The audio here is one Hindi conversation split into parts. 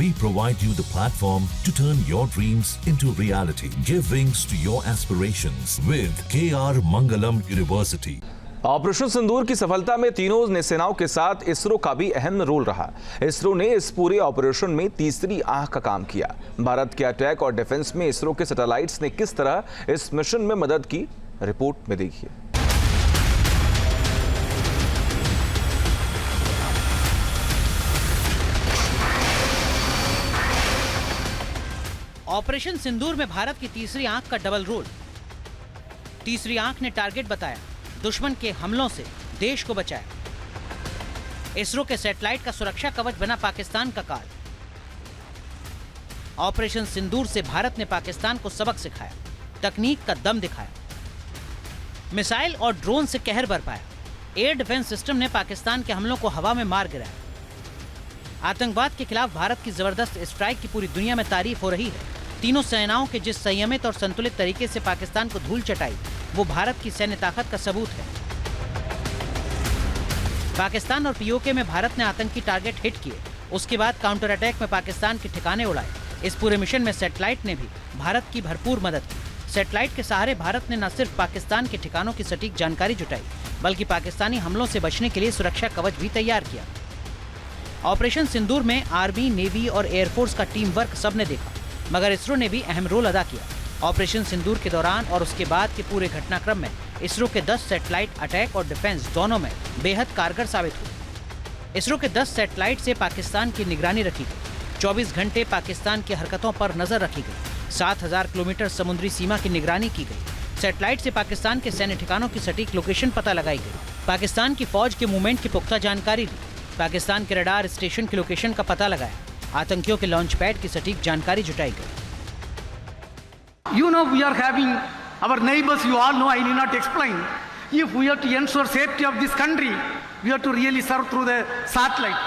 We provide you the platform to turn your dreams into reality. Give wings to your aspirations with KR Mangalam University. Operation Sindoor की सफलता में तीनों सेनाओं के साथ इसरो का भी अहम रोल रहा। इसरो ने इस पूरे ऑपरेशन में तीसरी आंख का काम किया। भारत के अटैक और डिफेंस में इसरो के सैटेलाइट्स ने किस तरह इस मिशन में मदद की, रिपोर्ट में देखिए। ऑपरेशन सिंदूर में भारत की तीसरी आंख का डबल रोल। तीसरी आंख ने टारगेट बताया, दुश्मन के हमलों से देश को बचाया। इसरो के सैटेलाइट का सुरक्षा कवच बना पाकिस्तान का काल। ऑपरेशन सिंदूर से भारत ने पाकिस्तान को सबक सिखाया, तकनीक का दम दिखाया, मिसाइल और ड्रोन से कहर बरपाया। एयर डिफेंस सिस्टम ने पाकिस्तान के हमलों को हवा में मार गिराया। आतंकवाद के खिलाफ भारत की जबरदस्त स्ट्राइक की पूरी दुनिया में तारीफ हो रही है। तीनों सेनाओं के जिस संयमित और संतुलित तरीके से पाकिस्तान को धूल चटाई, वो भारत की सैन्य ताकत का सबूत है। पाकिस्तान और पीओके में भारत ने आतंकी टारगेट हिट किए, उसके बाद काउंटर अटैक में पाकिस्तान के ठिकाने उड़ाए। इस पूरे मिशन में सैटेलाइट ने भी भारत की भरपूर मदद की। सैटेलाइट के सहारे भारत ने न सिर्फ पाकिस्तान के ठिकानों की सटीक जानकारी जुटाई, बल्कि पाकिस्तानी हमलों से बचने के लिए सुरक्षा कवच भी तैयार किया। ऑपरेशन सिंदूर में आर्मी, नेवी और एयरफोर्स का टीम वर्क सबने देखा, मगर इसरो ने भी अहम रोल अदा किया। ऑपरेशन सिंदूर के दौरान और उसके बाद के पूरे घटनाक्रम में इसरो के 10 सैटेलाइट अटैक और डिफेंस दोनों में बेहद कारगर साबित हुए। इसरो के 10 सैटेलाइट से पाकिस्तान की निगरानी रखी गई। 24 घंटे पाकिस्तान की हरकतों पर नजर रखी गई। 7000 किलोमीटर समुद्री सीमा की निगरानी की गई। सैटेलाइट से पाकिस्तान के सैन्य ठिकानों की सटीक लोकेशन पता लगाई गई। पाकिस्तान की फौज के मूवमेंट की पुख्ता जानकारी ली। पाकिस्तान के रडार स्टेशन की लोकेशन का पता लगाया। आतंकियों के लॉन्च पैड की सटीक जानकारी जुटाई गई। You know, we are having our neighbors, you all know, I need not explain. If we have to ensure safety of this country, we have to really serve through the satellite.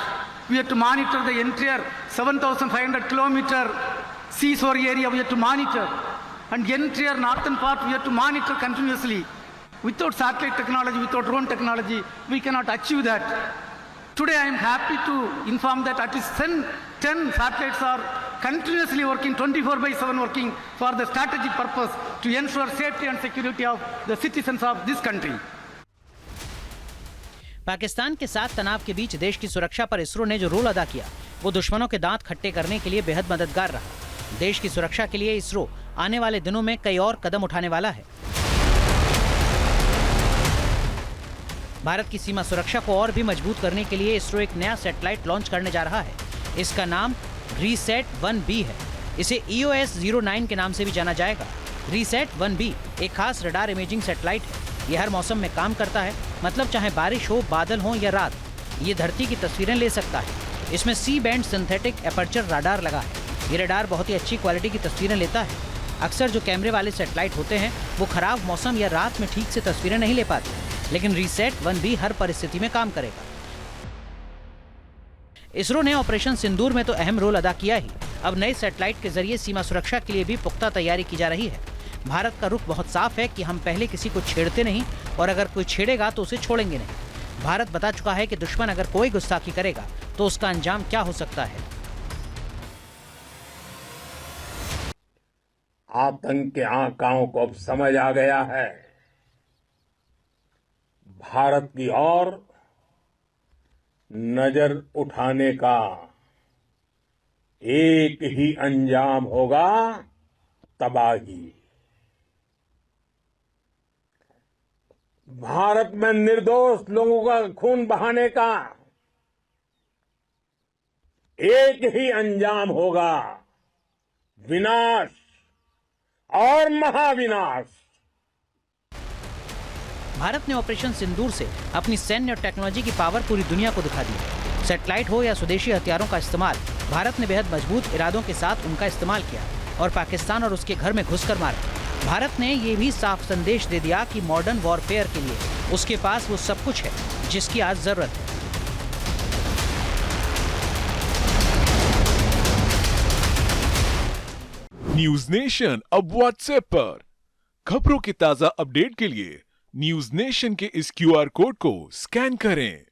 We have to monitor the entire 7,500 kilometer seashore area, we have to monitor. And the entire northern part, we have to monitor continuously. Without satellite technology, without drone technology, we cannot achieve that. Today I am happy to inform that at least 10 satellites are continuously working, 24/7 working for the strategic purpose to ensure safety and security of the citizens of this country. Pakistan के साथ तनाव के बीच देश की सुरक्षा पर इसरो ने जो रोल अदा किया, वो दुश्मनों के दांत खट्टे करने के लिए बेहद मददगार रहा। देश की सुरक्षा के लिए इसरो आने वाले दिनों में कई और कदम उठाने वाला है। भारत की सीमा सुरक्षा को और भी मजबूत करने के लिए इसरो एक नया सैटेलाइट लॉन्च करने जा रहा है। इसका नाम RISAT-1B है। इसे EOS-09 के नाम से भी जाना जाएगा। RISAT-1B एक खास रडार इमेजिंग सैटेलाइट है। यह हर मौसम में काम करता है, मतलब चाहे बारिश हो, बादल हो या रात, ये धरती की तस्वीरें ले सकता है। इसमें C band synthetic aperture radar लगा है। ये रडार बहुत ही अच्छी क्वालिटी की तस्वीरें लेता है। अक्सर जो कैमरे वाले सैटेलाइट होते हैं, वो खराब मौसम या रात में ठीक से तस्वीरें नहीं ले पाते, लेकिन RISAT-1B हर परिस्थिति में काम करेगा। इसरो ने ऑपरेशन सिंदूर में तो अहम रोल अदा किया ही, अब नए सैटेलाइट के जरिए सीमा सुरक्षा के लिए भी पुख्ता तैयारी की जा रही है। भारत का रुख बहुत साफ है कि हम पहले किसी को छेड़ते नहीं, और अगर कोई छेड़ेगा तो उसे छोड़ेंगे नहीं। भारत बता चुका है कि दुश्मन अगर कोई गुस्ताखी करेगा तो उसका अंजाम क्या हो सकता है। आतंक के आकाओं को अब समझ आ गया है। भारत की ओर नजर उठाने का एक ही अंजाम होगा, तबाही। भारत में निर्दोष लोगों का खून बहाने का एक ही अंजाम होगा, विनाश और महाविनाश। भारत ने ऑपरेशन सिंदूर से अपनी सैन्य और टेक्नोलॉजी की पावर पूरी दुनिया को दिखा दी। सैटेलाइट हो या स्वदेशी हथियारों का इस्तेमाल, भारत ने बेहद मजबूत इरादों के साथ उनका इस्तेमाल किया और पाकिस्तान और उसके घर में घुसकर मारा। भारत ने ये भी साफ संदेश दे दिया कि मॉडर्न वॉरफेयर के लिए उसके पास वो सब कुछ है जिसकी आज जरूरत है। न्यूज नेशन अब व्हाट्सएप पर खबरों की ताजा अपडेट के लिए न्यूज नेशन के इस QR कोड को स्कैन करें।